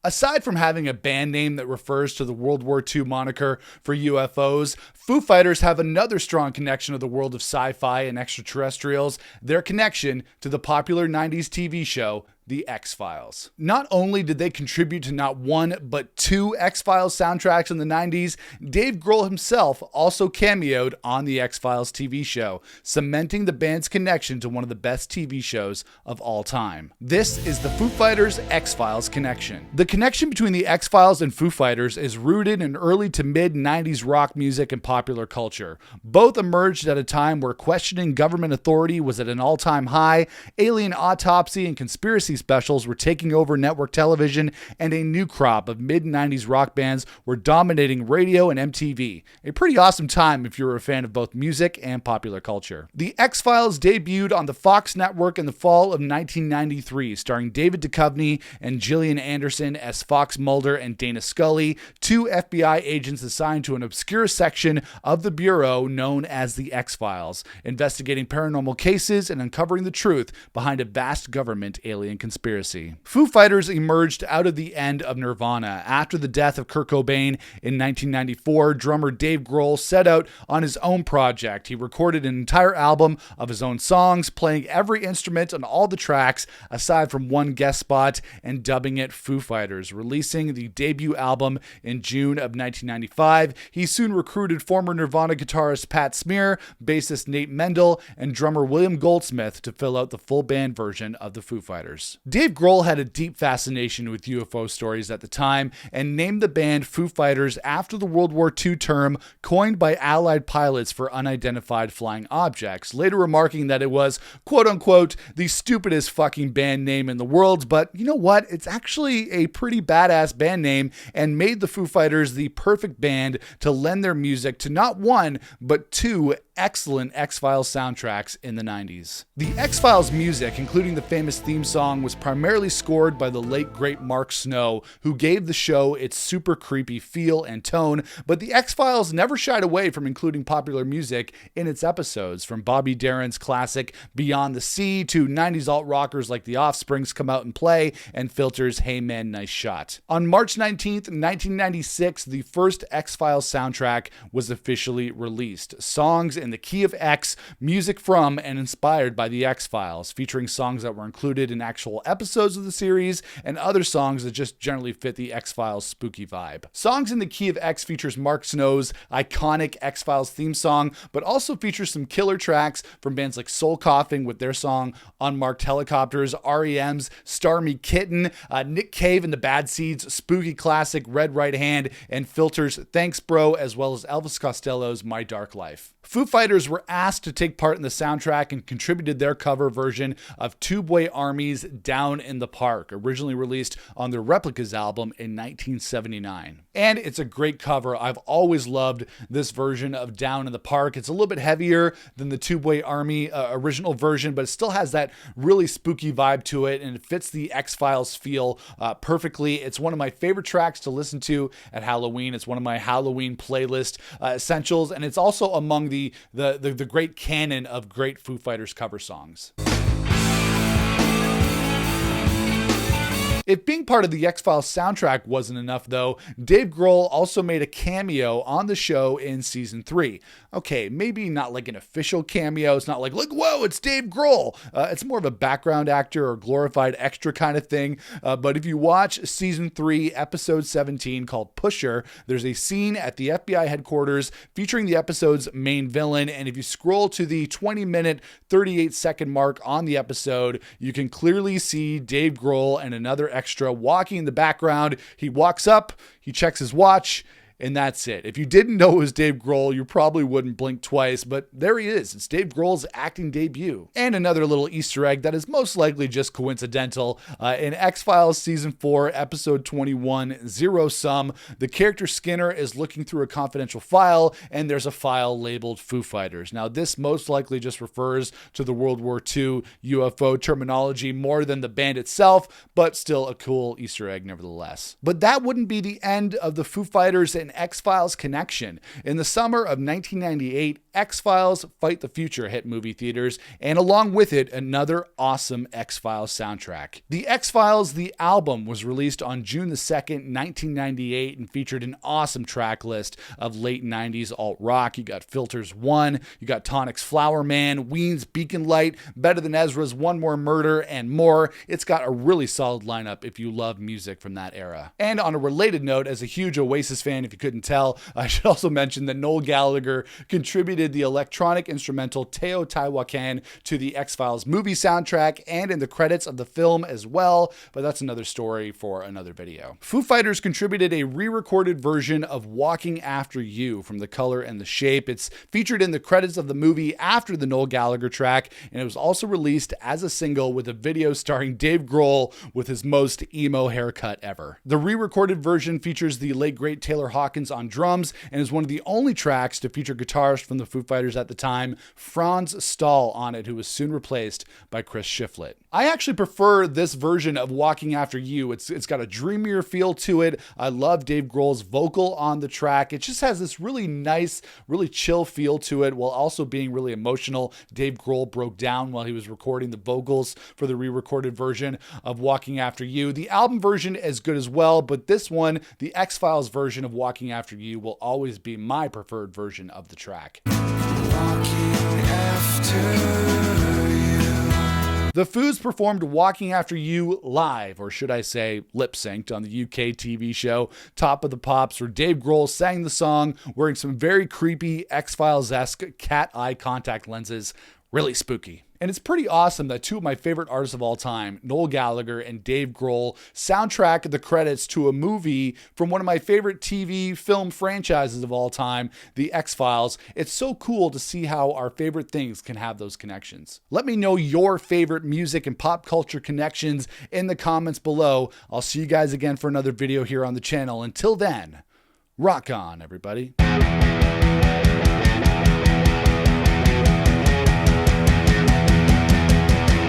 Aside from having a band name that refers to the World War II moniker for UFOs, Foo Fighters have another strong connection to the world of sci-fi and extraterrestrials, their connection to the popular 90s TV show, The X-Files. Not only did they contribute to not one, but two X-Files soundtracks in the 90s, Dave Grohl himself also cameoed on the X-Files TV show, cementing the band's connection to one of the best TV shows of all time. This is the Foo Fighters X-Files Connection. The connection between the X-Files and Foo Fighters is rooted in early to mid-90s rock music and popular culture. Both emerged at a time where questioning government authority was at an all-time high, alien autopsy and conspiracy specials were taking over network television, and a new crop of mid-90s rock bands were dominating radio and MTV. A pretty awesome time if you were a fan of both music and popular culture. The X-Files debuted on the Fox network in the fall of 1993, starring David Duchovny and Gillian Anderson as Fox Mulder and Dana Scully, two FBI agents assigned to an obscure section of the Bureau known as the X-Files, investigating paranormal cases and uncovering the truth behind a vast government alien conspiracy. Foo Fighters emerged out of the end of Nirvana. After the death of Kurt Cobain in 1994, drummer Dave Grohl set out on his own project. He recorded an entire album of his own songs, playing every instrument on all the tracks aside from one guest spot and dubbing it Foo Fighters, releasing the debut album in June of 1995. He soon recruited former Nirvana guitarist Pat Smear, bassist Nate Mendel, and drummer William Goldsmith to fill out the full band version of the Foo Fighters. Dave Grohl had a deep fascination with UFO stories at the time and named the band Foo Fighters after the World War II term coined by Allied pilots for unidentified flying objects, later remarking that it was, quote-unquote, the stupidest fucking band name in the world, but you know what? It's actually a pretty badass band name and made the Foo Fighters the perfect band to lend their music to not one, but two excellent X-Files soundtracks in the 90s. The X-Files music, including the famous theme song, was primarily scored by the late great Mark Snow, who gave the show its super creepy feel and tone, but the X-Files never shied away from including popular music in its episodes, from Bobby Darin's classic Beyond the Sea to 90s alt-rockers like The Offspring's Come Out and Play and Filter's Hey Man, Nice Shot. On March 19th, 1996, the first X-Files soundtrack was officially released. Songs in the key of X, music from and inspired by the X-Files, featuring songs that were included in actual episodes of the series and other songs that just generally fit the X-Files spooky vibe. Songs in the key of X features Mark Snow's iconic X-Files theme song, but also features some killer tracks from bands like Soul Coughing with their song Unmarked Helicopters, REM's Starmy Kitten, Nick Cave and the Bad Seeds' spooky classic Red Right Hand, and Filter's Thanks Bro, as well as Elvis Costello's My Dark Life. Foo Fighters were asked to take part in the soundtrack and contributed their cover version of Tubeway Army's Down in the Park, originally released on their Replicas album in 1979. And it's a great cover. I've always loved this version of Down in the Park. It's a little bit heavier than the Tubeway Army original version, but it still has that really spooky vibe to it, and it fits the X-Files feel perfectly. It's one of my favorite tracks to listen to at Halloween. It's one of my Halloween playlist essentials, and it's also among the great canon of great Foo Fighters cover songs. If being part of the X-Files soundtrack wasn't enough, though, Dave Grohl also made a cameo on the show in season 3. Okay, maybe not like an official cameo. It's not like, whoa, it's Dave Grohl. It's more of a background actor or glorified extra kind of thing. But if you watch season 3, episode 17, called Pusher, there's a scene at the FBI headquarters featuring the episode's main villain. And if you scroll to the 20-minute, 38-second mark on the episode, you can clearly see Dave Grohl and another extra walking in the background. He walks up, he checks his watch, and that's it. If you didn't know it was Dave Grohl, you probably wouldn't blink twice, but there he is. It's Dave Grohl's acting debut. And another little Easter egg that is most likely just coincidental. In X-Files Season 4, Episode 21, Zero Sum, the character Skinner is looking through a confidential file, and there's a file labeled Foo Fighters. Now, this most likely just refers to the World War II UFO terminology more than the band itself, but still a cool Easter egg nevertheless. But that wouldn't be the end of the Foo Fighters and an X-Files Connection. In the summer of 1998, X-Files Fight the Future hit movie theaters, and along with it, another awesome X-Files soundtrack. The X-Files, the album, was released on June the 2nd, 1998, and featured an awesome track list of late 90s alt-rock. You got Filters 1, you got Tonic's Flower Man, Ween's Beacon Light, Better Than Ezra's One More Murder, and more. It's got a really solid lineup if you love music from that era. And on a related note, as a huge Oasis fan, if you couldn't tell, I should also mention that Noel Gallagher contributed the electronic instrumental Teotihuacan to the X-Files movie soundtrack and in the credits of the film as well, but that's another story for another video. Foo Fighters contributed a re-recorded version of Walking After You from The Color and the Shape. It's featured in the credits of the movie after the Noel Gallagher track, and it was also released as a single with a video starring Dave Grohl with his most emo haircut ever. The re-recorded version features the late great Taylor Hawkins on drums and is one of the only tracks to feature guitarist from the Foo Fighters at the time, Franz Stahl, on it, who was soon replaced by Chris Shiflett. I actually prefer this version of Walking After You. It's got a dreamier feel to it. I love Dave Grohl's vocal on the track. It just has this really nice, really chill feel to it while also being really emotional. Dave Grohl broke down while he was recording the vocals for the re-recorded version of Walking After You. The album version is good as well, but this one, the X-Files version of Walking After You, will always be my preferred version of the track. Walking after you. The Foos performed Walking After You live, or should I say lip-synced, on the UK TV show Top of the Pops, where Dave Grohl sang the song wearing some very creepy X-Files-esque cat eye contact lenses. Really spooky. And it's pretty awesome that two of my favorite artists of all time, Noel Gallagher and Dave Grohl, soundtrack the credits to a movie from one of my favorite TV film franchises of all time, The X-Files. It's so cool to see how our favorite things can have those connections. Let me know your favorite music and pop culture connections in the comments below. I'll see you guys again for another video here on the channel. Until then, rock on, everybody.